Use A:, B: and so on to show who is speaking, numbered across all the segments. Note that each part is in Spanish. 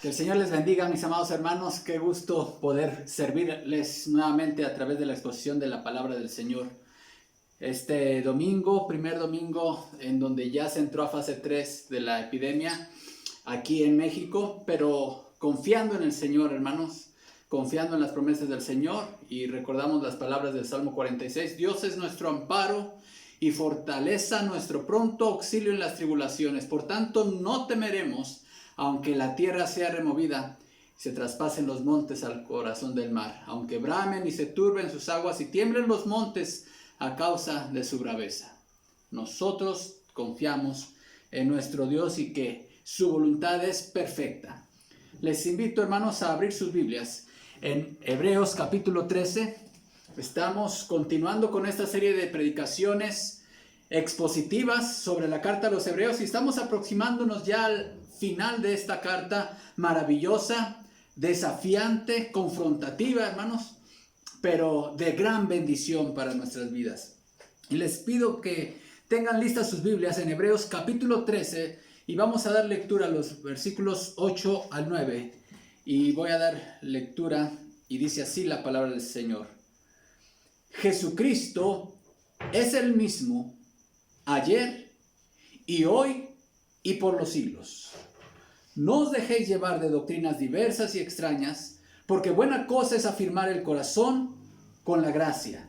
A: Que el Señor les bendiga, mis amados hermanos. Qué gusto poder servirles nuevamente a través de la exposición de la palabra del Señor. Este domingo, primer domingo en donde ya se entró a fase 3 de la epidemia aquí en México, pero confiando en el Señor, hermanos, confiando en las promesas del Señor, y recordamos las palabras del Salmo 46: Dios es nuestro amparo y fortaleza, nuestro pronto auxilio en las tribulaciones. Por tanto, no temeremos, aunque la tierra sea removida, se traspasen los montes al corazón del mar, aunque bramen y se turben sus aguas y tiemblen los montes a causa de su braveza. Nosotros confiamos en nuestro Dios y que su voluntad es perfecta. Les invito, hermanos, a abrir sus Biblias en Hebreos capítulo 13. Estamos continuando con esta serie de predicaciones expositivas sobre la carta a los Hebreos y estamos aproximándonos ya al final de esta carta maravillosa, desafiante, confrontativa, hermanos, pero de gran bendición para nuestras vidas. Y les pido que tengan listas sus Biblias en Hebreos capítulo 13 y vamos a dar lectura a los versículos 8 al 9. Y voy a dar lectura y dice así la palabra del Señor. Jesucristo es el mismo ayer y hoy y por los siglos. No os dejéis llevar de doctrinas diversas y extrañas, porque buena cosa es afirmar el corazón con la gracia,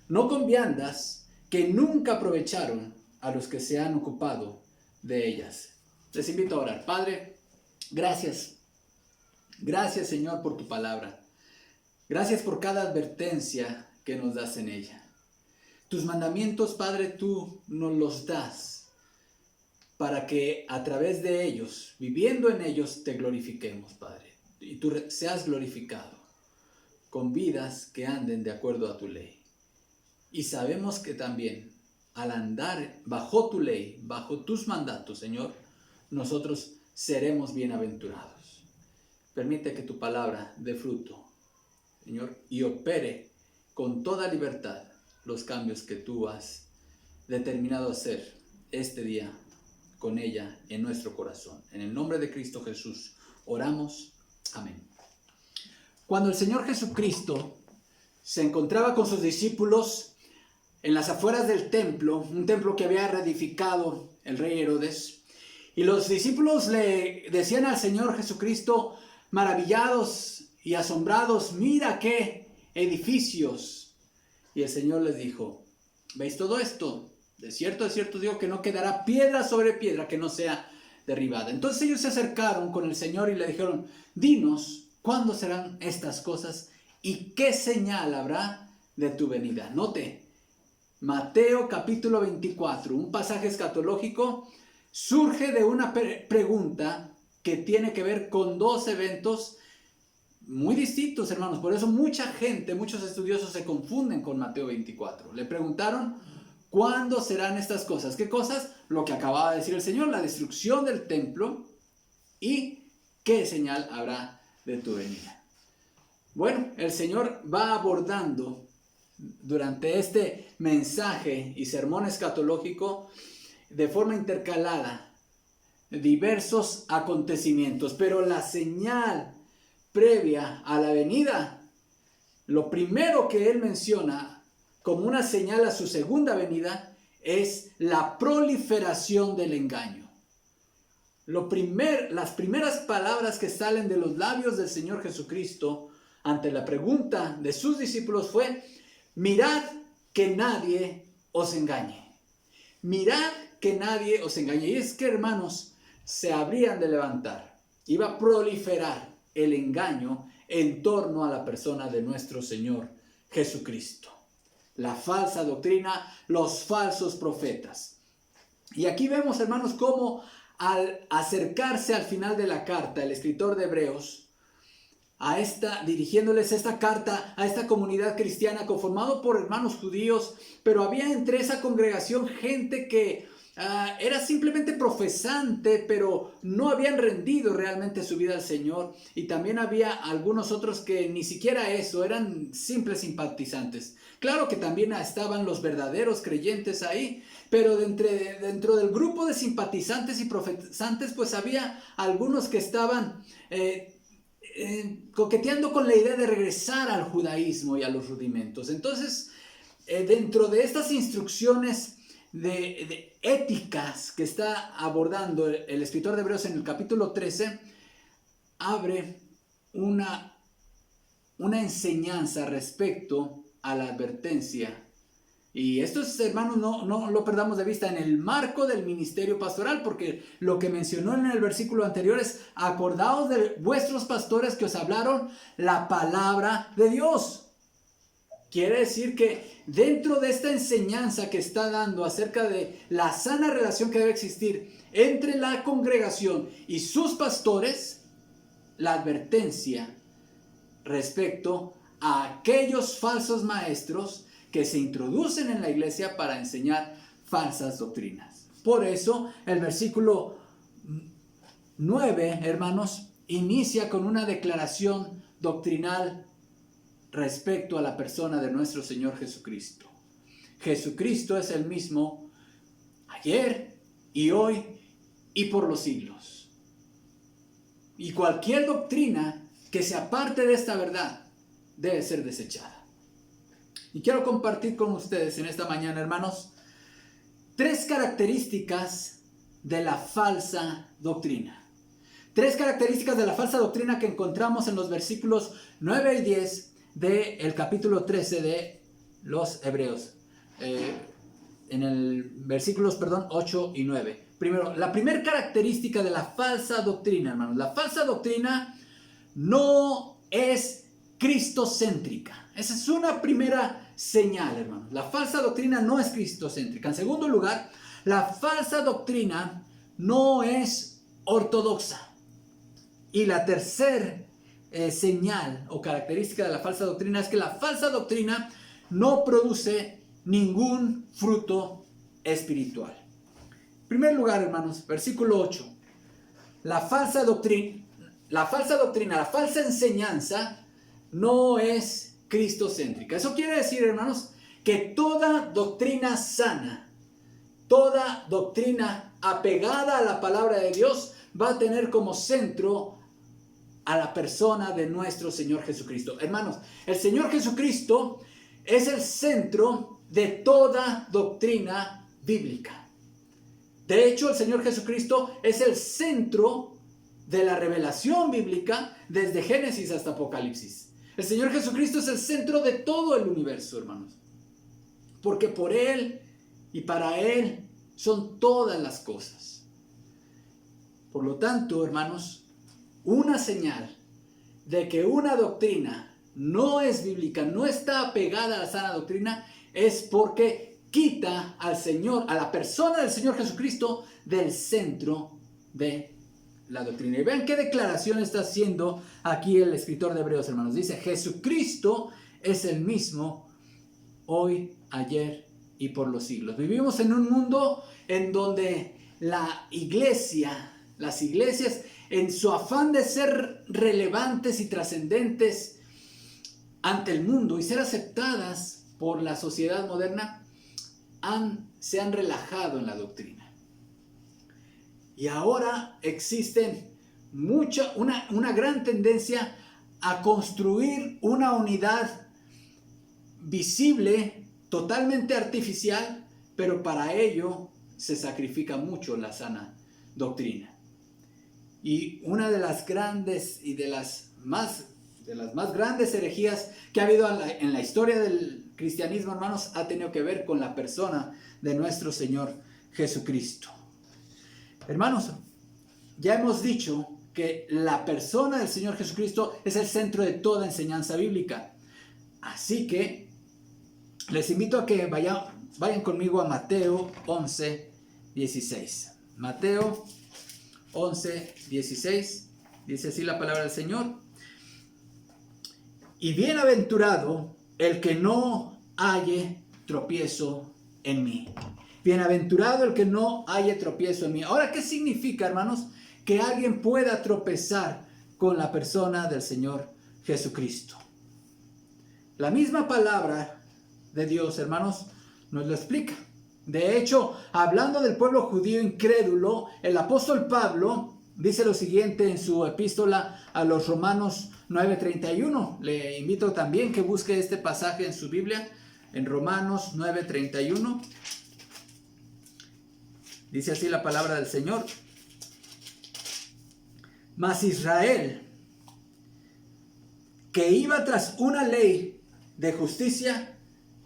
A: no con viandas que nunca aprovecharon a los que se han ocupado de ellas. Les invito a orar. Padre, gracias. Gracias, Señor, por tu palabra. Gracias por cada advertencia que nos das en ella. Tus mandamientos, Padre, tú nos los das para que a través de ellos, viviendo en ellos, te glorifiquemos, Padre. Y tú seas glorificado con vidas que anden de acuerdo a tu ley. Y sabemos que también al andar bajo tu ley, bajo tus mandatos, Señor, nosotros seremos bienaventurados. Permite que tu palabra dé fruto, Señor, y opere con toda libertad los cambios que tú has determinado hacer este día con ella en nuestro corazón. En el nombre de Cristo Jesús oramos. Amén. Cuando el Señor Jesucristo se encontraba con sus discípulos en las afueras del templo, un templo que había reedificado el rey Herodes, y los discípulos le decían al Señor Jesucristo, maravillados y asombrados, mira qué edificios. Y el Señor les dijo, ¿veis todo esto? De cierto digo que no quedará piedra sobre piedra que no sea derribada. Entonces ellos se acercaron con el Señor y le dijeron, dinos, ¿cuándo serán estas cosas? ¿Y qué señal habrá de tu venida? Note, Mateo capítulo 24, un pasaje escatológico, surge de una pregunta que tiene que ver con dos eventos muy distintos, hermanos. Por eso mucha gente, muchos estudiosos se confunden con Mateo 24. Le preguntaron, ¿cuándo serán estas cosas? ¿Qué cosas? Lo que acababa de decir el Señor, la destrucción del templo. ¿Y qué señal habrá de tu venida? Bueno, el Señor va abordando durante este mensaje y sermón escatológico de forma intercalada diversos acontecimientos, pero la señal previa a la venida, lo primero que él menciona como una señal a su segunda venida es la proliferación del engaño. Las primeras palabras que salen de los labios del Señor Jesucristo ante la pregunta de sus discípulos fue, mirad que nadie os engañe. Mirad que nadie os engañe. Y es que, hermanos, se habrían de levantar. Iba a proliferar el engaño en torno a la persona de nuestro Señor Jesucristo. La falsa doctrina, los falsos profetas. Y aquí vemos, hermanos, cómo al acercarse al final de la carta, el escritor de Hebreos, dirigiéndoles esta carta a esta comunidad cristiana conformado por hermanos judíos, pero había entre esa congregación gente que era simplemente profesante, pero no habían rendido realmente su vida al Señor. Y también había algunos otros que ni siquiera eso, eran simples simpatizantes. Claro que también estaban los verdaderos creyentes ahí, pero dentro del grupo de simpatizantes y profesantes, pues había algunos que estaban coqueteando con la idea de regresar al judaísmo y a los rudimentos. Entonces, dentro de estas instrucciones de éticas que está abordando el escritor de Hebreos en el capítulo 13, abre una enseñanza respecto a la advertencia. Y esto, hermanos, no lo perdamos de vista en el marco del ministerio pastoral, porque lo que mencionó en el versículo anterior es: acordaos de vuestros pastores que os hablaron la palabra de Dios. Quiere decir que dentro de esta enseñanza que está dando acerca de la sana relación que debe existir entre la congregación y sus pastores, la advertencia respecto a aquellos falsos maestros que se introducen en la iglesia para enseñar falsas doctrinas. Por eso el versículo 9, hermanos, inicia con una declaración doctrinal respecto a la persona de nuestro Señor Jesucristo. Jesucristo es el mismo ayer y hoy y por los siglos. Y cualquier doctrina que se aparte de esta verdad debe ser desechada. Y quiero compartir con ustedes en esta mañana, hermanos, 3 características de la falsa doctrina. 3 características de la falsa doctrina que encontramos en los versículos 9 y 10 del capítulo 13 de los Hebreos. En el versículos 8 y 9. Primero, la primera característica de la falsa doctrina, hermanos. La falsa doctrina no es cristocéntrica. Esa es una primera señal, hermanos. La falsa doctrina no es cristocéntrica. En segundo lugar, la falsa doctrina no es ortodoxa. Y la tercera señal o característica de la falsa doctrina es que la falsa doctrina no produce ningún fruto espiritual. En primer lugar, hermanos, versículo 8. La falsa enseñanza no es cristocéntrica. Eso quiere decir, hermanos, que toda doctrina sana, toda doctrina apegada a la palabra de Dios va a tener como centro a la persona de nuestro Señor Jesucristo. Hermanos, el Señor Jesucristo es el centro de toda doctrina bíblica. De hecho, el Señor Jesucristo es el centro de la revelación bíblica desde Génesis hasta Apocalipsis. El Señor Jesucristo es el centro de todo el universo, hermanos. Porque por Él y para Él son todas las cosas. Por lo tanto, hermanos, una señal de que una doctrina no es bíblica, no está apegada a la sana doctrina, es porque quita al Señor, a la persona del Señor Jesucristo, del centro de la doctrina. Y vean qué declaración está haciendo aquí el escritor de Hebreos, hermanos. Dice: Jesucristo es el mismo hoy, ayer y por los siglos. Vivimos en un mundo en donde la iglesia, las iglesias, en su afán de ser relevantes y trascendentes ante el mundo y ser aceptadas por la sociedad moderna, se han relajado en la doctrina. Y ahora existe una gran tendencia a construir una unidad visible, totalmente artificial, pero para ello se sacrifica mucho la sana doctrina. Y una de las grandes y de las más grandes herejías que ha habido en la historia del cristianismo, hermanos, ha tenido que ver con la persona de nuestro Señor Jesucristo. Hermanos, ya hemos dicho que la persona del Señor Jesucristo es el centro de toda enseñanza bíblica. Así que les invito a que vayan conmigo a Mateo 11, 16. Mateo 11, 16, dice así la palabra del Señor: y bienaventurado el que no halle tropiezo en mí. Bienaventurado el que no halle tropiezo en mí. Ahora, ¿qué significa, hermanos, que alguien pueda tropezar con la persona del Señor Jesucristo? La misma palabra de Dios, hermanos, nos lo explica. De hecho, hablando del pueblo judío incrédulo, el apóstol Pablo dice lo siguiente en su epístola a los Romanos 9:31. Le invito también que busque este pasaje en su Biblia, en Romanos 9:31. Dice así la palabra del Señor: mas Israel, que iba tras una ley de justicia,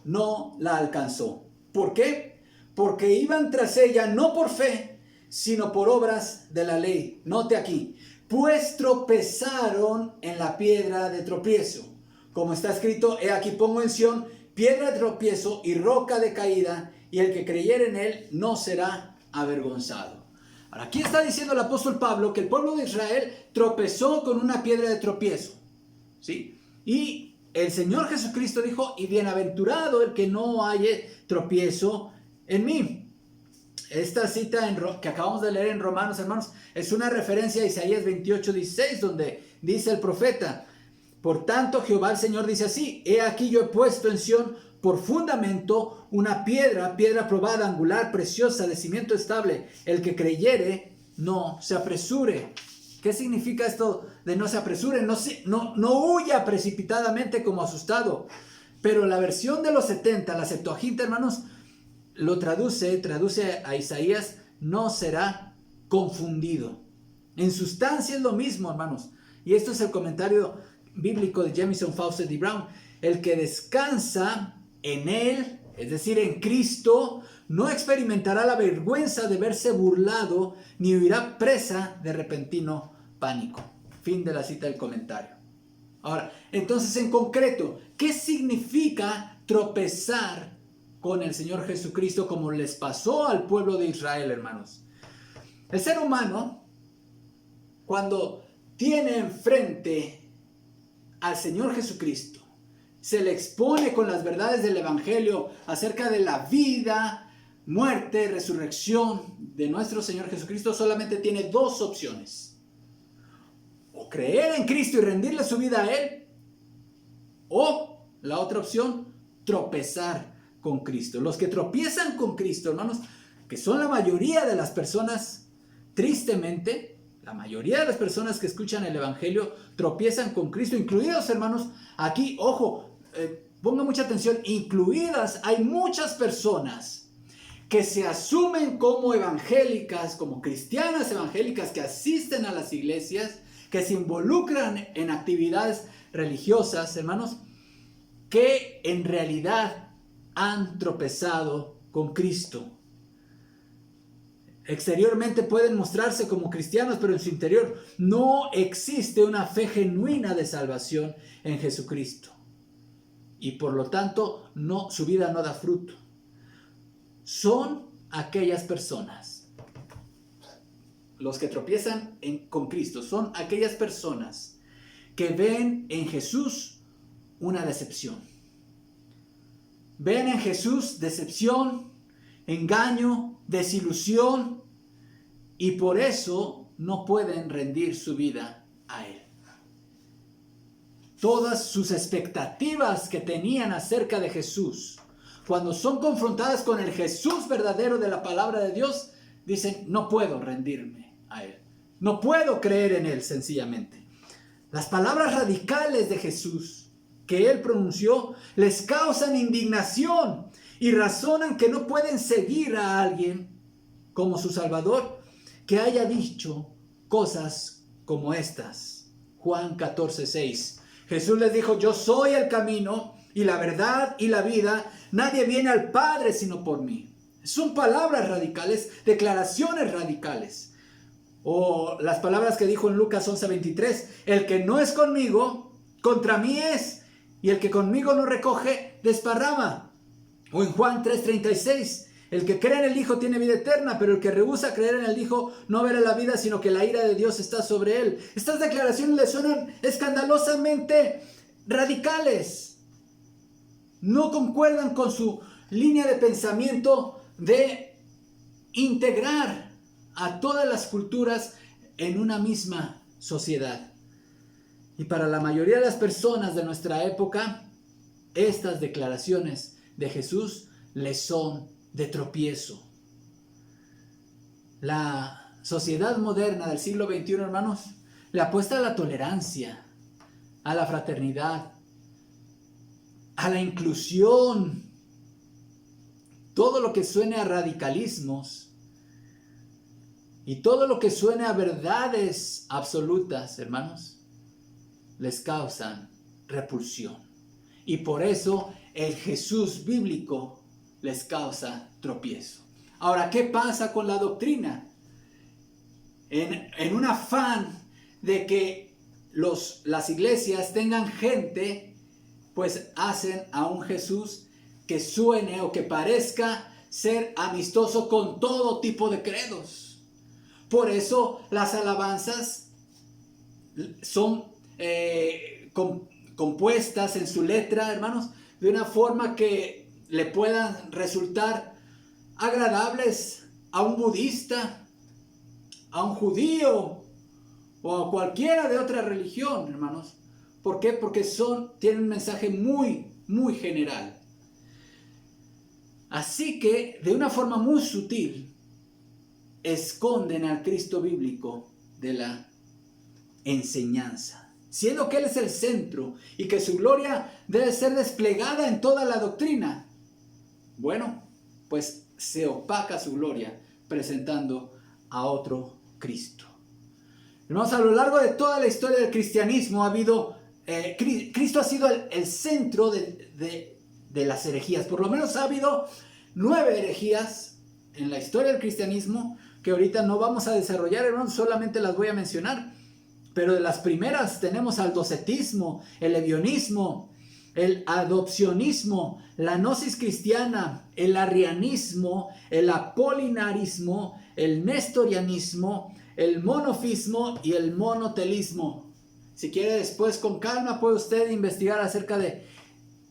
A: no la alcanzó. ¿Por qué? Porque iban tras ella no por fe, sino por obras de la ley. Note aquí: pues tropezaron en la piedra de tropiezo. Como está escrito: he aquí pongo en Sión piedra de tropiezo y roca de caída, y el que creyere en él no será avergonzado. Ahora, aquí está diciendo el apóstol Pablo que el pueblo de Israel tropezó con una piedra de tropiezo, ¿sí? Y el Señor Jesucristo dijo: y bienaventurado el que no halle tropiezo en mí. Esta cita que acabamos de leer en Romanos, hermanos, es una referencia a Isaías 28:16, donde dice el profeta: por tanto, Jehová el Señor dice así: he aquí yo he puesto en Sión por fundamento una piedra probada, angular, preciosa, de cimiento estable. El que creyere, no se apresure. ¿Qué significa esto de no se apresure? No huya precipitadamente como asustado. Pero la versión de los 70, la Septuaginta, hermanos, lo traduce a Isaías: no será confundido. En sustancia es lo mismo, hermanos. Y esto es el comentario bíblico de Jamieson, Fausset y Brown. El que descansa en él, es decir, en Cristo, no experimentará la vergüenza de verse burlado, ni huirá presa de repentino pánico. Fin de la cita del comentario. Ahora, entonces, en concreto, ¿qué significa tropezar con el Señor Jesucristo como les pasó al pueblo de Israel, hermanos? El ser humano, cuando tiene enfrente al Señor Jesucristo, se le expone con las verdades del Evangelio acerca de la vida, muerte, resurrección de nuestro Señor Jesucristo, solamente tiene dos opciones: o creer en Cristo y rendirle su vida a Él, o la otra opción, tropezar con Cristo. Los que tropiezan con Cristo, hermanos, que son la mayoría de las personas, tristemente, la mayoría de las personas que escuchan el Evangelio tropiezan con Cristo, incluidos, hermanos, aquí, ojo, ponga mucha atención, incluidas, hay muchas personas que se asumen como evangélicas, como cristianas evangélicas, que asisten a las iglesias, que se involucran en actividades religiosas, hermanos, que en realidad han tropezado con Cristo. Exteriormente pueden mostrarse como cristianos, pero en su interior no existe una fe genuina de salvación en Jesucristo. Y por lo tanto, su vida no da fruto. Son aquellas personas, los que tropiezan con Cristo, son aquellas personas que ven en Jesús una decepción. Ven en Jesús decepción, engaño, desilusión, y por eso no pueden rendir su vida a Él. Todas sus expectativas que tenían acerca de Jesús, cuando son confrontadas con el Jesús verdadero de la palabra de Dios, dicen: no puedo rendirme a Él, no puedo creer en Él, sencillamente. Las palabras radicales de Jesús que Él pronunció les causan indignación y razonan que no pueden seguir a alguien como su Salvador que haya dicho cosas como estas. Juan 14:6. Jesús les dijo: yo soy el camino y la verdad y la vida. Nadie viene al Padre sino por mí. Son palabras radicales, declaraciones radicales. O las palabras que dijo en Lucas 11:23: el que no es conmigo, contra mí es, y el que conmigo no recoge, desparrama. O en Juan 3:36: el que cree en el Hijo tiene vida eterna, pero el que rehúsa creer en el Hijo no verá la vida, sino que la ira de Dios está sobre él. Estas declaraciones le suenan escandalosamente radicales. No concuerdan con su línea de pensamiento de integrar a todas las culturas en una misma sociedad. Y para la mayoría de las personas de nuestra época, estas declaraciones de Jesús les son de tropiezo. La sociedad moderna del siglo XXI, hermanos, le apuesta a la tolerancia, a la fraternidad, a la inclusión. Todo lo que suene a radicalismos y todo lo que suene a verdades absolutas, hermanos, les causan repulsión. Y por eso el Jesús bíblico les causa tropiezo. Ahora, ¿qué pasa con la doctrina? En un afán de que las iglesias tengan gente, pues hacen a un Jesús que suene o que parezca ser amistoso con todo tipo de credos. Por eso las alabanzas son compuestas en su letra, hermanos, de una forma que le puedan resultar agradables a un budista, a un judío o a cualquiera de otra religión, hermanos. ¿Por qué? Porque tienen un mensaje muy, muy general. Así que, de una forma muy sutil, esconden al Cristo bíblico de la enseñanza, siendo que Él es el centro y que su gloria debe ser desplegada en toda la doctrina. Bueno, pues se opaca su gloria presentando a otro Cristo. Hermanos, a lo largo de toda la historia del cristianismo Cristo ha sido el centro de las herejías. Por lo menos ha habido 9 herejías en la historia del cristianismo que ahorita no vamos a desarrollar, hermanos, solamente las voy a mencionar. Pero de las primeras tenemos al docetismo, el ebionismo, el adopcionismo, la gnosis cristiana, el arrianismo, el apolinarismo, el nestorianismo, el monofismo y el monotelismo. Si quiere, después con calma puede usted investigar acerca de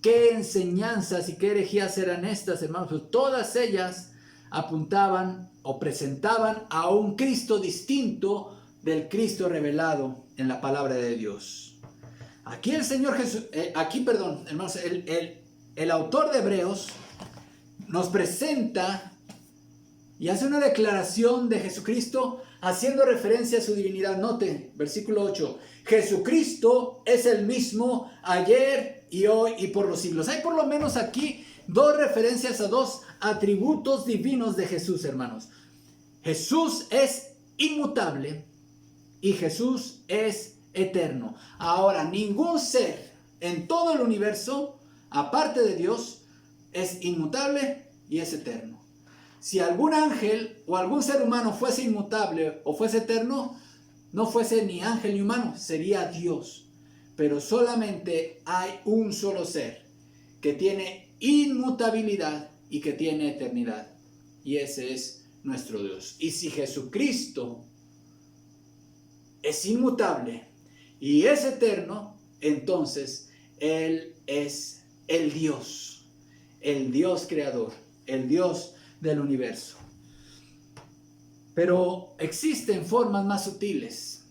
A: qué enseñanzas y qué herejías eran estas, hermanos. Pues todas ellas apuntaban o presentaban a un Cristo distinto del Cristo revelado en la palabra de Dios. Aquí el Señor Jesús, hermanos, el autor de Hebreos nos presenta y hace una declaración de Jesucristo haciendo referencia a su divinidad. Note, versículo 8, Jesucristo es el mismo ayer y hoy y por los siglos. Hay por lo menos aquí 2 referencias a 2 atributos divinos de Jesús, hermanos. Jesús es inmutable y Jesús es eterno. Ahora, ningún ser en todo el universo, aparte de Dios, es inmutable y es eterno. Si algún ángel o algún ser humano fuese inmutable o fuese eterno, no fuese ni ángel ni humano, sería Dios. Pero solamente hay un solo ser que tiene inmutabilidad y que tiene eternidad. Y ese es nuestro Dios. Y si Jesucristo es inmutable y es eterno, entonces Él es el Dios creador, el Dios del universo. Pero existen formas más sutiles,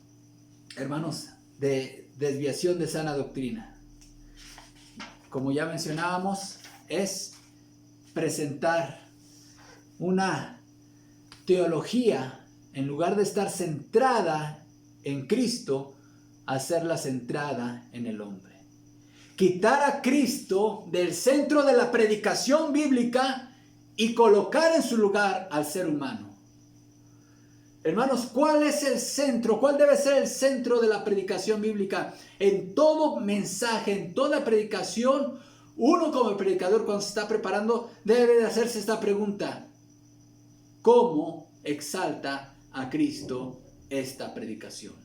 A: hermanos, de desviación de sana doctrina. Como ya mencionábamos, es presentar una teología, en lugar de estar centrada en Cristo, hacerla centrada en el hombre. Quitar a Cristo del centro de la predicación bíblica y colocar en su lugar al ser humano. Hermanos, ¿cuál es el centro? ¿Cuál debe ser el centro de la predicación bíblica? En todo mensaje, en toda predicación, uno como predicador cuando se está preparando debe de hacerse esta pregunta: ¿cómo exalta a Cristo esta predicación?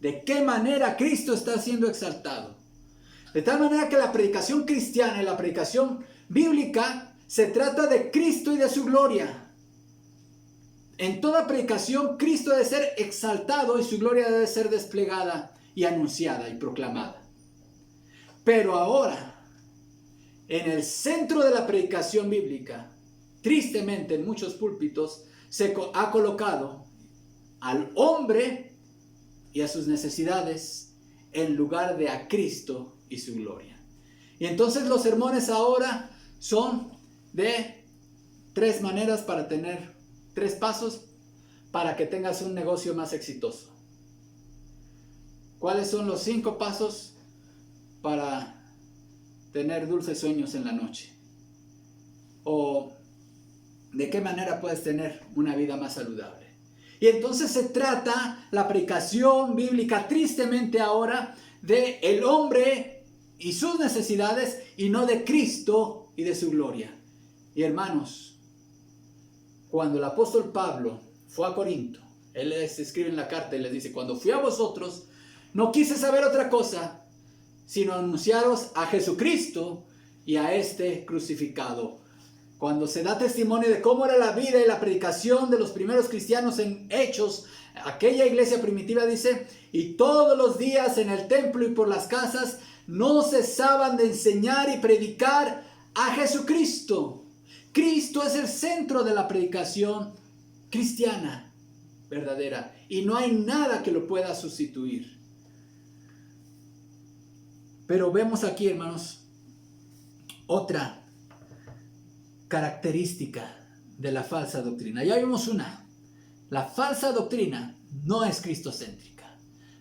A: ¿De qué manera Cristo está siendo exaltado? De tal manera que la predicación cristiana y la predicación bíblica se trata de Cristo y de su gloria. En toda predicación, Cristo debe ser exaltado y su gloria debe ser desplegada y anunciada y proclamada. Pero ahora, en el centro de la predicación bíblica, tristemente en muchos púlpitos, se ha colocado al hombre y a sus necesidades en lugar de a Cristo y su gloria. Y entonces los sermones ahora son de 3 maneras para tener, 3 pasos para que tengas un negocio más exitoso. ¿Cuáles son los 5 pasos para tener dulces sueños en la noche? ¿O de qué manera puedes tener una vida más saludable? Y entonces se trata la predicación bíblica, tristemente ahora, de el hombre y sus necesidades, y no de Cristo y de su gloria. Y hermanos, cuando el apóstol Pablo fue a Corinto, él les escribe en la carta y les dice: cuando fui a vosotros, no quise saber otra cosa, sino anunciaros a Jesucristo y a este crucificado. Cuando se da testimonio de cómo era la vida y la predicación de los primeros cristianos en Hechos, aquella iglesia primitiva dice: y todos los días en el templo y por las casas no cesaban de enseñar y predicar a Jesucristo. Cristo es el centro de la predicación cristiana verdadera, y no hay nada que lo pueda sustituir. Pero vemos aquí, hermanos, otra característica de la falsa doctrina. Ya vimos una. La falsa doctrina no es cristocéntrica.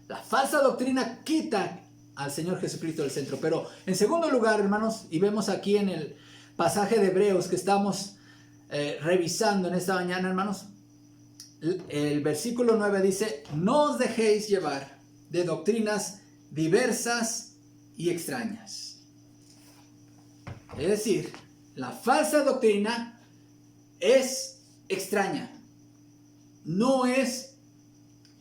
A: La falsa doctrina quita al Señor Jesucristo del centro. Pero en segundo lugar, hermanos, y vemos aquí en el pasaje de Hebreos que estamos revisando en esta mañana, hermanos, el versículo 9 dice: no os dejéis llevar de doctrinas diversas y extrañas. Es decir, la falsa doctrina es extraña, no es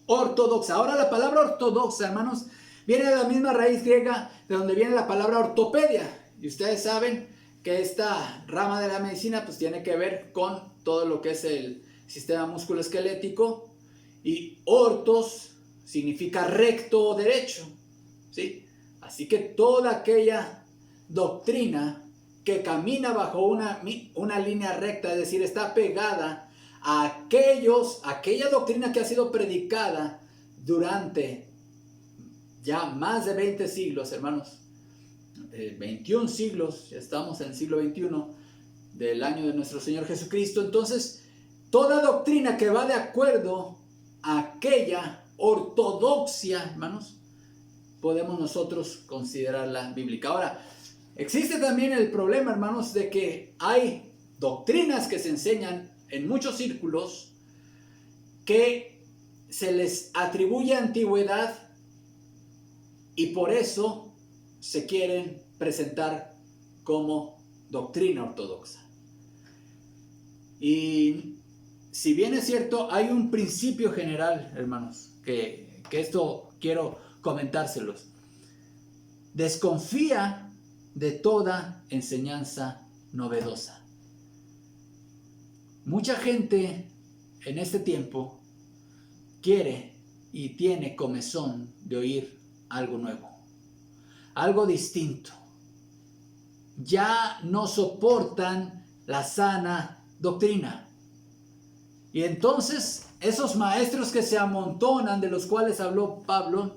A: ortodoxa. Ahora, la palabra ortodoxa, hermanos, viene de la misma raíz griega de donde viene la palabra ortopedia. Y ustedes saben que esta rama de la medicina pues tiene que ver con todo lo que es el sistema musculoesquelético, y ortos significa recto o derecho, ¿sí? Así que toda aquella doctrina que camina bajo una línea recta, es decir, está pegada a aquella doctrina que ha sido predicada durante ya más de 20 siglos, hermanos, 21 siglos, ya estamos en el siglo XXI del año de nuestro Señor Jesucristo. Entonces, toda doctrina que va de acuerdo a aquella ortodoxia, hermanos, podemos nosotros considerarla bíblica. Ahora, existe también el problema, hermanos, de que hay doctrinas que se enseñan en muchos círculos que se les atribuye antigüedad y por eso se quieren presentar como doctrina ortodoxa. Y si bien es cierto, hay un principio general, hermanos, que esto quiero comentárselos. Desconfía de toda enseñanza novedosa. Mucha gente en este tiempo quiere y tiene comezón de oír algo nuevo, algo distinto. Ya no soportan la sana doctrina. Y entonces esos maestros que se amontonan, de los cuales habló Pablo,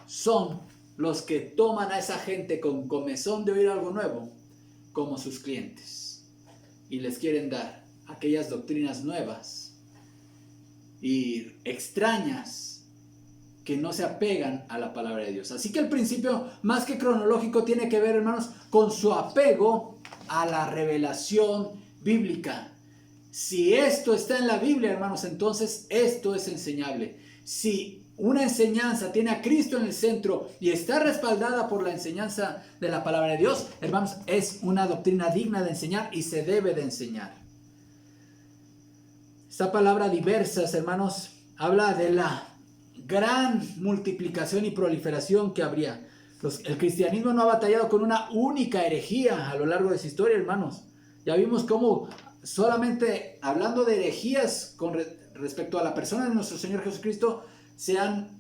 A: son los que toman a esa gente con comezón de oír algo nuevo como sus clientes y les quieren dar aquellas doctrinas nuevas y extrañas que no se apegan a la palabra de Dios. Así que el principio, más que cronológico, tiene que ver, hermanos, con su apego a la revelación bíblica. Si esto está en la Biblia, hermanos, entonces esto es enseñable. Si una enseñanza tiene a Cristo en el centro y está respaldada por la enseñanza de la palabra de Dios, hermanos, es una doctrina digna de enseñar y se debe de enseñar. Esta palabra diversas, hermanos, habla de la gran multiplicación y proliferación que habría. El cristianismo no ha batallado con una única herejía a lo largo de su historia, hermanos. Ya vimos cómo solamente hablando de herejías con respecto a la persona de nuestro Señor Jesucristo, se han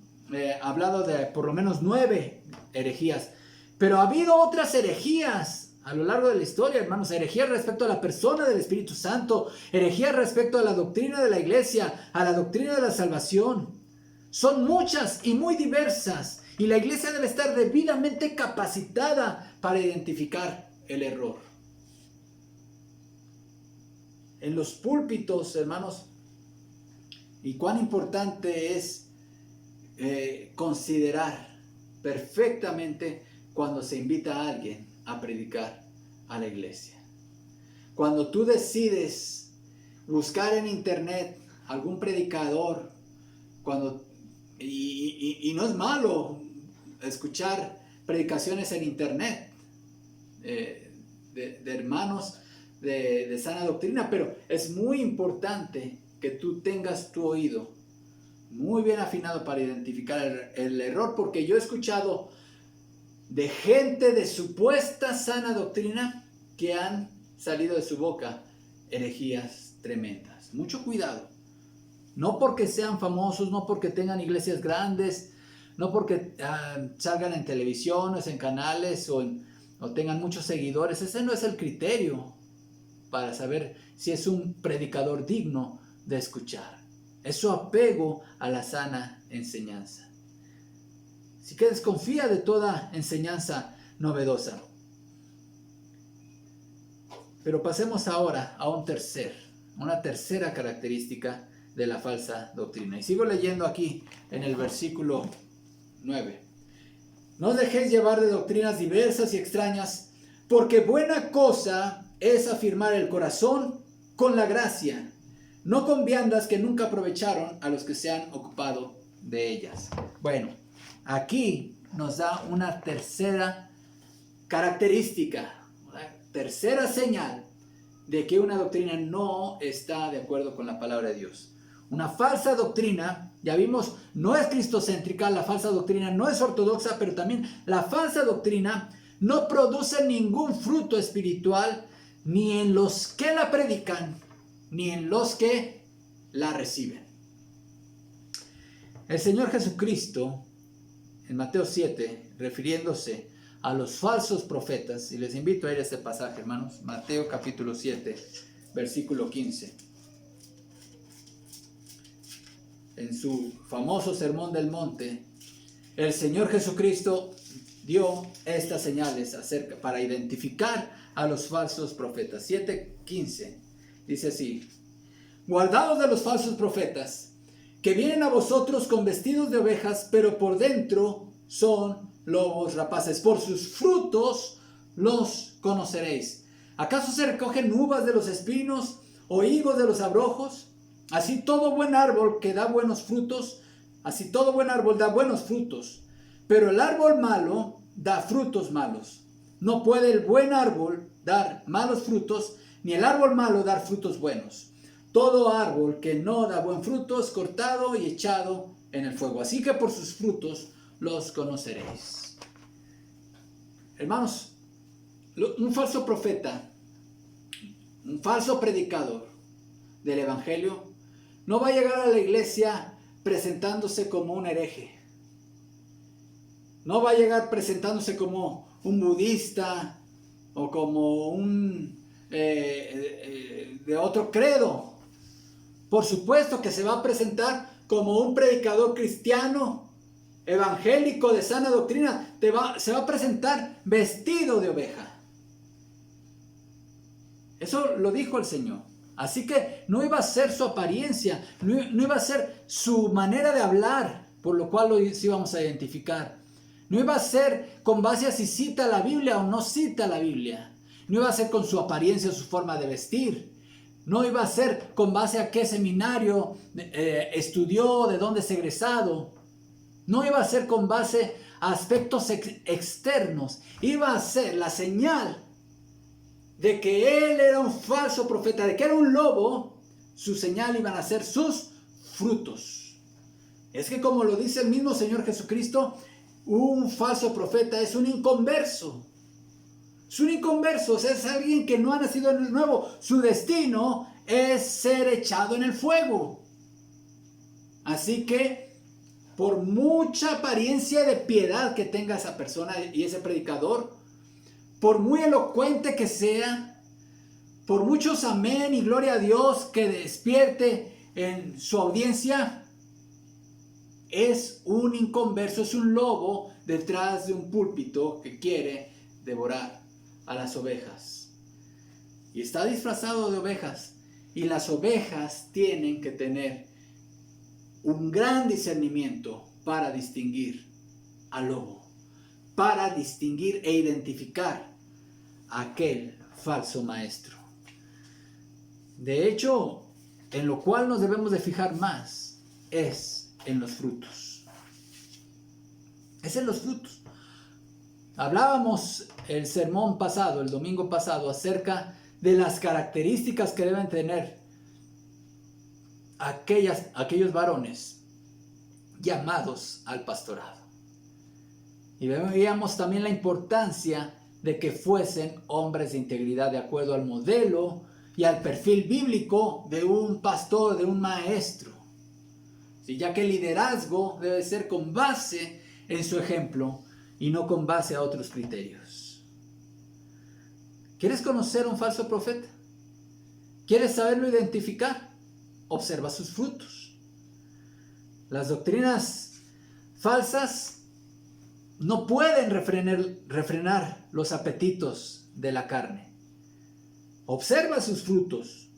A: hablado de por lo menos 9 herejías. Pero ha habido otras herejías a lo largo de la historia, hermanos. Herejías respecto a la persona del Espíritu Santo, herejías respecto a la doctrina de la iglesia, a la doctrina de la salvación. Son muchas y muy diversas, y la iglesia debe estar debidamente capacitada para identificar el error. en los púlpitos, hermanos, y cuán importante es considerar perfectamente cuando se invita a alguien a predicar a la iglesia. Cuando tú decides buscar en internet algún predicador, y no es malo escuchar predicaciones en internet de hermanos de sana doctrina, pero es muy importante que tú tengas tu oído muy bien afinado para identificar el error, porque yo he escuchado de gente de supuesta sana doctrina que han salido de su boca herejías tremendas. Mucho cuidado. No porque sean famosos, no porque tengan iglesias grandes, no porque salgan en televisiones, en canales o tengan muchos seguidores. Ese no es el criterio para saber si es un predicador digno de escuchar. Es su apego a la sana enseñanza. Así que desconfía de toda enseñanza novedosa. Pero pasemos ahora a una tercera característica de la falsa doctrina. Y sigo leyendo aquí en el versículo 9. No os dejéis llevar de doctrinas diversas y extrañas, porque buena cosa es afirmar el corazón con la gracia, no con viandas que nunca aprovecharon a los que se han ocupado de ellas. Bueno, aquí nos da una tercera característica, una tercera señal de que una doctrina no está de acuerdo con la palabra de Dios. Una falsa doctrina, ya vimos, no es cristocéntrica, la falsa doctrina no es ortodoxa, pero también la falsa doctrina no produce ningún fruto espiritual ni en los que la predican, ni en los que la reciben. El Señor Jesucristo, en Mateo 7, refiriéndose a los falsos profetas, y les invito a ir a este pasaje, hermanos, Mateo capítulo 7, versículo 15. En su famoso Sermón del Monte, el Señor Jesucristo dio estas señales para identificar a los falsos profetas. 7:15 dice así: guardaos de los falsos profetas, que vienen a vosotros con vestidos de ovejas, pero por dentro son lobos rapaces. Por sus frutos los conoceréis. ¿Acaso se recogen uvas de los espinos o higos de los abrojos? Así todo buen árbol que da buenos frutos, así todo buen árbol da buenos frutos, pero el árbol malo da frutos malos. No puede el buen árbol dar malos frutos, ni el árbol malo dar frutos buenos. Todo árbol que no da buen fruto es cortado y echado en el fuego. Así que por sus frutos los conoceréis. Hermanos, un falso profeta, un falso predicador del evangelio, no va a llegar a la iglesia presentándose como un hereje. No va a llegar presentándose como un budista o como un de otro credo. Por supuesto que se va a presentar como un predicador cristiano, evangélico, de sana doctrina. Se va a presentar vestido de oveja. Eso lo dijo el Señor. Así que no iba a ser su apariencia, no iba a ser su manera de hablar, por lo cual lo íbamos a identificar. No iba a ser con base a si cita la Biblia o no cita la Biblia. No iba a ser con su apariencia o su forma de vestir. No iba a ser con base a qué seminario estudió, de dónde es egresado. No iba a ser con base a aspectos externos. Iba a ser la señal de que él era un falso profeta, de que era un lobo. Su señal iban a ser sus frutos. Es que, como lo dice el mismo Señor Jesucristo, un falso profeta es un inconverso. Es un inconverso, o sea, es alguien que no ha nacido de nuevo. Su destino es ser echado en el fuego. Así que, por mucha apariencia de piedad que tenga esa persona y ese predicador, por muy elocuente que sea, por muchos amén y gloria a Dios que despierte en su audiencia, es un inconverso, es un lobo detrás de un púlpito que quiere devorar a las ovejas. Y está disfrazado de ovejas Y las ovejas tienen que tener un gran discernimiento para distinguir al lobo, para distinguir e identificar a aquel falso maestro. De hecho, en lo cual nos debemos de fijar más es en los frutos. Es en los frutos. Hablábamos el sermón pasado, el domingo pasado, acerca de las características que deben tener aquellos varones llamados al pastorado. Y veíamos también la importancia de que fuesen hombres de integridad de acuerdo al modelo y al perfil bíblico de un pastor, de un maestro. Sí, ya que el liderazgo debe ser con base en su ejemplo y no con base a otros criterios. ¿Quieres conocer un falso profeta? ¿Quieres saberlo identificar? Observa sus frutos. Las doctrinas falsas no pueden refrenar los apetitos de la carne. Observa sus frutos.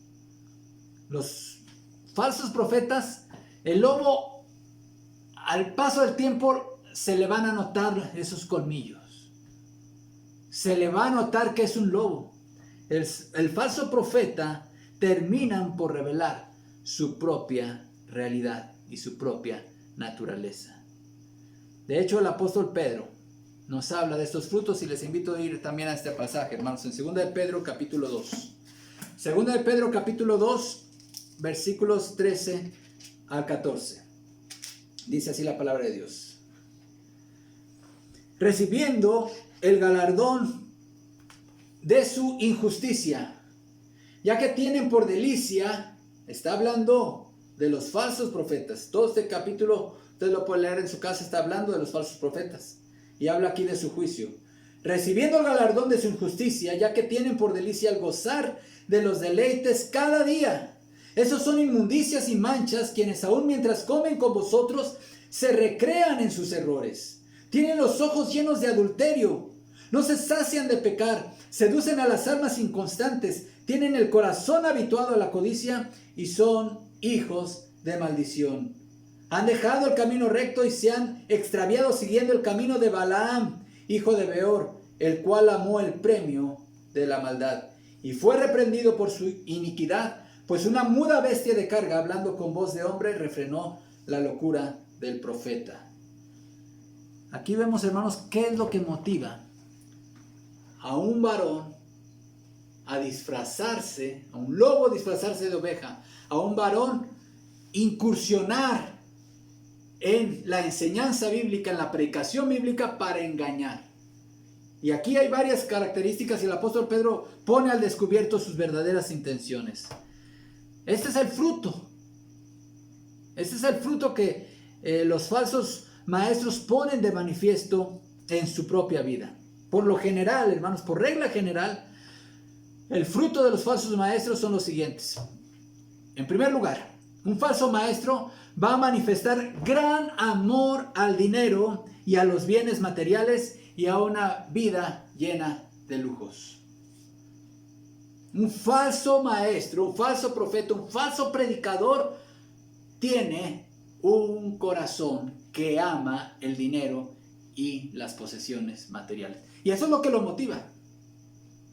A: Los falsos profetas, el lobo, al paso del tiempo se le van a notar esos colmillos. Se le va a notar que es un lobo. El falso profeta terminan por revelar su propia realidad y su propia naturaleza. De hecho, el apóstol Pedro nos habla de estos frutos y les invito a ir también a este pasaje, hermanos, en 2 de Pedro capítulo 2. 2 de Pedro capítulo 2, versículos 13 al 14. Dice así la palabra de Dios. Recibiendo el galardón de su injusticia, ya que tienen por delicia, está hablando de los falsos profetas. Todo este capítulo, usted lo puede leer en su casa, está hablando de los falsos profetas. Y habla aquí de su juicio. Recibiendo el galardón de su injusticia, ya que tienen por delicia el gozar de los deleites cada día. Esos son inmundicias y manchas, quienes aún mientras comen con vosotros, se recrean en sus errores. Tienen los ojos llenos de adulterio. No se sacian de pecar. Seducen a las almas inconstantes. Tienen el corazón habituado a la codicia y son hijos de maldición. Han dejado el camino recto y se han extraviado siguiendo el camino de Balaam, hijo de Beor, el cual amó el premio de la maldad y fue reprendido por su iniquidad, pues una muda bestia de carga, hablando con voz de hombre, refrenó la locura del profeta. Aquí vemos, hermanos, qué es lo que motiva a un varón a disfrazarse, a un lobo disfrazarse de oveja, a un varón incursionar en la enseñanza bíblica, en la predicación bíblica para engañar. Y aquí hay varias características y el apóstol Pedro pone al descubierto sus verdaderas intenciones. Este es el fruto. Este es el fruto que los falsos maestros ponen de manifiesto en su propia vida. Por lo general, hermanos, por regla general, el fruto de los falsos maestros son los siguientes. En primer lugar, un falso maestro va a manifestar gran amor al dinero y a los bienes materiales y a una vida llena de lujos. Un falso maestro, un falso profeta, un falso predicador tiene un corazón que ama el dinero y las posesiones materiales. Y eso es lo que lo motiva.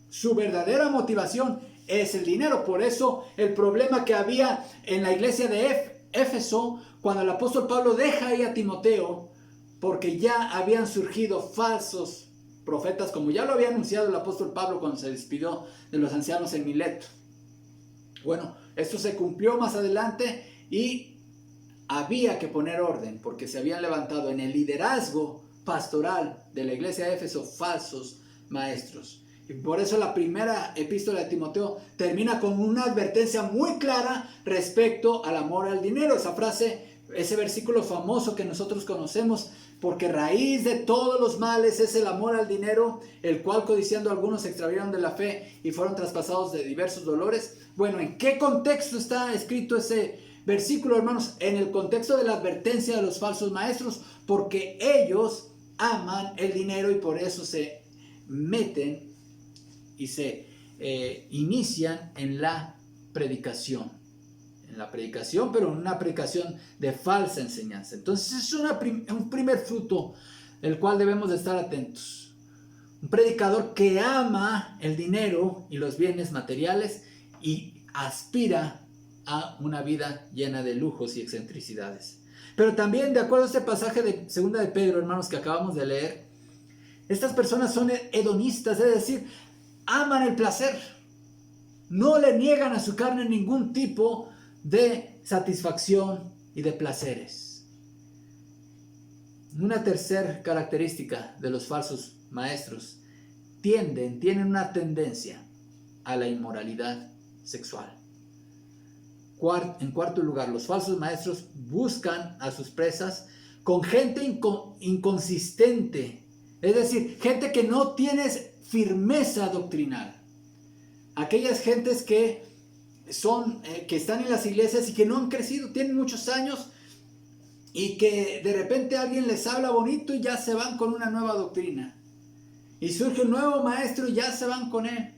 A: Su verdadera motivación es el dinero. Por eso el problema que había en la iglesia de Éfeso, cuando el apóstol Pablo deja ahí a Timoteo, porque ya habían surgido falsos profetas, como ya lo había anunciado el apóstol Pablo cuando se despidió de los ancianos en Mileto. Bueno, esto se cumplió más adelante y había que poner orden, porque se habían levantado en el liderazgo pastoral de la iglesia de Éfeso falsos maestros. Y por eso la primera epístola de Timoteo termina con una advertencia muy clara respecto al amor al dinero. Esa frase, ese versículo famoso que nosotros conocemos, porque raíz de todos los males es el amor al dinero, el cual codiciando algunos se extraviaron de la fe y fueron traspasados de diversos dolores. Bueno, ¿en qué contexto está escrito ese versículo, hermanos? En el contexto de la advertencia de los falsos maestros, porque ellos aman el dinero y por eso se meten y se inician en la predicación. En la predicación, pero en una predicación de falsa enseñanza. Entonces es un primer fruto el cual debemos de estar atentos. Un predicador que ama el dinero y los bienes materiales y aspira a una vida llena de lujos y excentricidades. Pero también, de acuerdo a este pasaje de 2 de Pedro, hermanos, que acabamos de leer, estas personas son hedonistas, es decir, aman el placer. No le niegan a su carne ningún tipo de satisfacción y de placeres. Una tercera característica de los falsos maestros: tienen una tendencia a la inmoralidad sexual. En cuarto lugar, los falsos maestros buscan a sus presas con gente inconsistente, es decir, gente que no tiene firmeza doctrinal. Aquellas gentes que están en las iglesias y que no han crecido, tienen muchos años y que de repente alguien les habla bonito y ya se van con una nueva doctrina. Y surge un nuevo maestro y ya se van con él.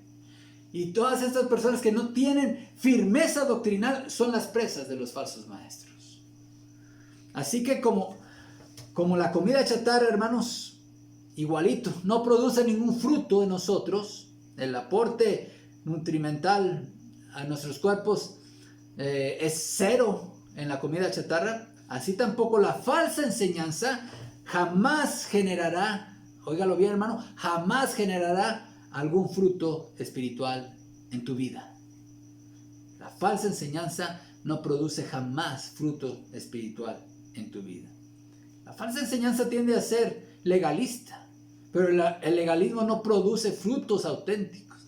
A: Y todas estas personas que no tienen firmeza doctrinal son las presas de los falsos maestros. Así que como la comida chatarra, hermanos, igualito, no produce ningún fruto en nosotros, el aporte nutrimental a nuestros cuerpos es cero en la comida chatarra, así tampoco la falsa enseñanza jamás generará, óigalo bien, hermano, jamás generará algún fruto espiritual en tu vida. La falsa enseñanza no produce jamás fruto espiritual en tu vida. La falsa enseñanza tiende a ser legalista, pero el legalismo no produce frutos auténticos.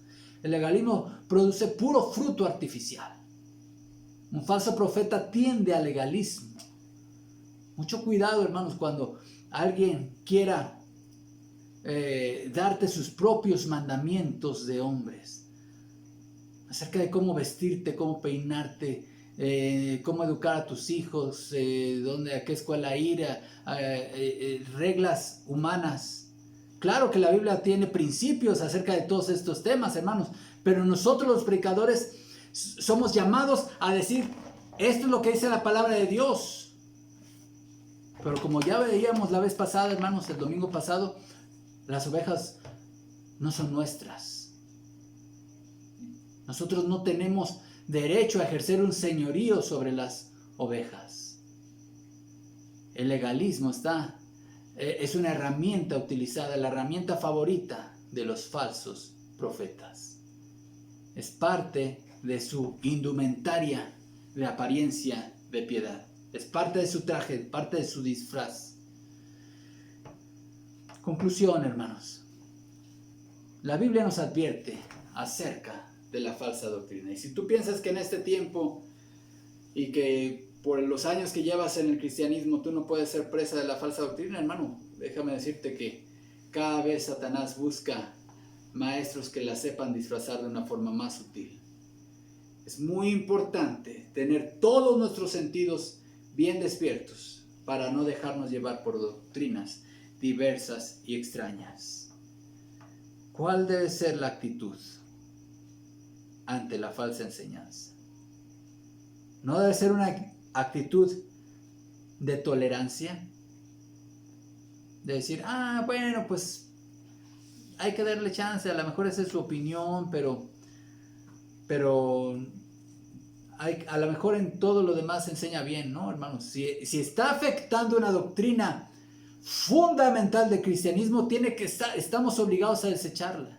A: El legalismo produce puro fruto artificial. Un falso profeta tiende al legalismo. Mucho cuidado, hermanos, cuando alguien quiera darte sus propios mandamientos de hombres acerca de cómo vestirte, cómo peinarte, cómo educar a tus hijos, a qué escuela ir, reglas humanas. Claro que la Biblia tiene principios acerca de todos estos temas, hermanos, pero nosotros los predicadores somos llamados a decir: esto es lo que dice la palabra de Dios. Pero como ya veíamos la vez pasada, hermanos, el domingo pasado, las ovejas no son nuestras. Nosotros no tenemos derecho a ejercer un señorío sobre las ovejas. El legalismo es una herramienta utilizada, la herramienta favorita de los falsos profetas. Es parte de su indumentaria de apariencia de piedad. Es parte de su traje, parte de su disfraz. Conclusión, hermanos. La Biblia nos advierte acerca de la falsa doctrina. Y si tú piensas que en este tiempo y que por los años que llevas en el cristianismo tú no puedes ser presa de la falsa doctrina, hermano, déjame decirte que cada vez Satanás busca maestros que la sepan disfrazar de una forma más sutil. Es muy importante tener todos nuestros sentidos bien despiertos para no dejarnos llevar por doctrinas diversas y extrañas. ¿Cuál debe ser la actitud ante la falsa enseñanza? No debe ser una actitud de tolerancia, de decir: bueno, pues hay que darle chance, a lo mejor esa es su opinión, pero a lo mejor en todo lo demás se enseña bien, ¿no, hermanos? Si está afectando una doctrina fundamental del cristianismo, estamos obligados a desecharla.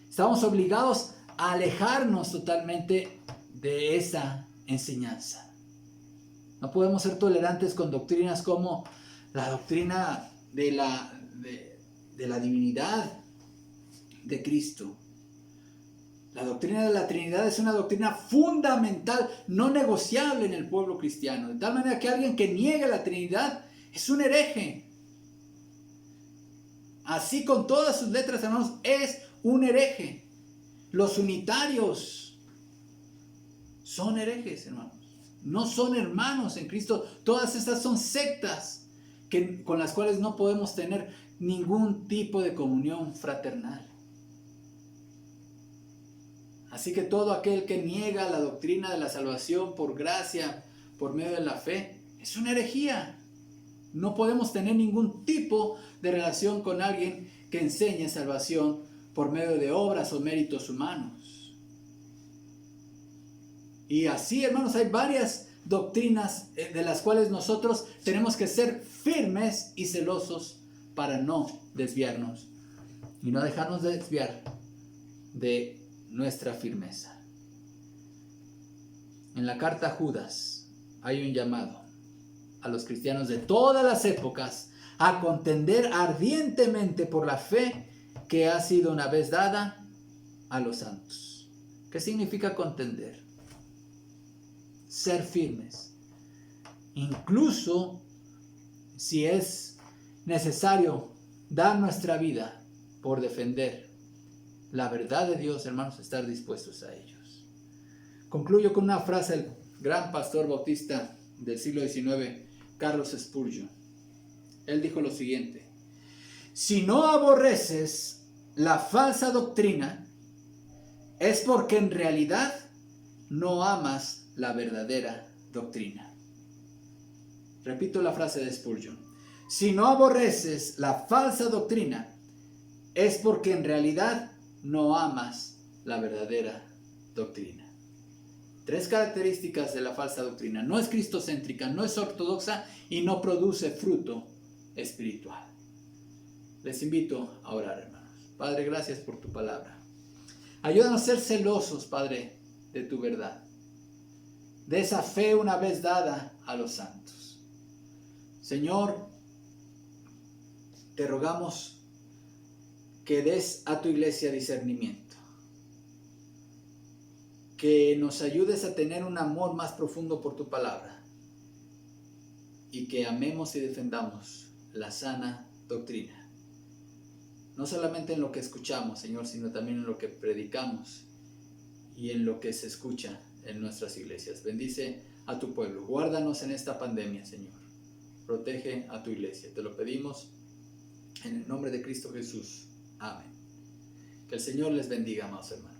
A: Estamos obligados a alejarnos totalmente de esa enseñanza. No podemos ser tolerantes con doctrinas como la doctrina de la divinidad de Cristo. La doctrina de la Trinidad es una doctrina fundamental, no negociable en el pueblo cristiano. De tal manera que alguien que niegue la Trinidad es un hereje. Así, con todas sus letras, hermanos, es un hereje. Los unitarios son herejes, hermanos. No son hermanos en Cristo. Todas estas son sectas con las cuales no podemos tener ningún tipo de comunión fraternal. Así que todo aquel que niega la doctrina de la salvación por gracia, por medio de la fe, es una herejía. No podemos tener ningún tipo de relación con alguien que enseñe salvación por medio de obras o méritos humanos. Y así, hermanos, hay varias doctrinas de las cuales nosotros tenemos que ser firmes y celosos para no desviarnos y no dejarnos de desviar de nuestra firmeza. En la carta a Judas hay un llamado a los cristianos de todas las épocas a contender ardientemente por la fe que ha sido una vez dada a los santos. ¿Qué significa contender? Ser firmes, incluso si es necesario dar nuestra vida por defender la verdad de Dios, hermanos, estar dispuestos a ellos. Concluyo con una frase del gran pastor bautista del siglo XIX, Carlos Spurgeon. Él dijo lo siguiente: si no aborreces la falsa doctrina, es porque en realidad no amas la verdadera doctrina. Repito la frase de Spurgeon: si no aborreces la falsa doctrina, es porque en realidad no amas la verdadera doctrina. 3 características de la falsa doctrina: no es cristocéntrica, no es ortodoxa y no produce fruto espiritual. Les invito a orar, hermanos. Padre, gracias por tu palabra. Ayúdanos a ser celosos, Padre, de tu verdad, de esa fe una vez dada a los santos. Señor, te rogamos que des a tu iglesia discernimiento, que nos ayudes a tener un amor más profundo por tu palabra y que amemos y defendamos la sana doctrina. No solamente en lo que escuchamos, Señor, sino también en lo que predicamos y en lo que se escucha en nuestras iglesias. Bendice a tu pueblo. Guárdanos en esta pandemia, Señor. Protege a tu iglesia. Te lo pedimos en el nombre de Cristo Jesús. Amén. Que el Señor les bendiga, amados hermanos.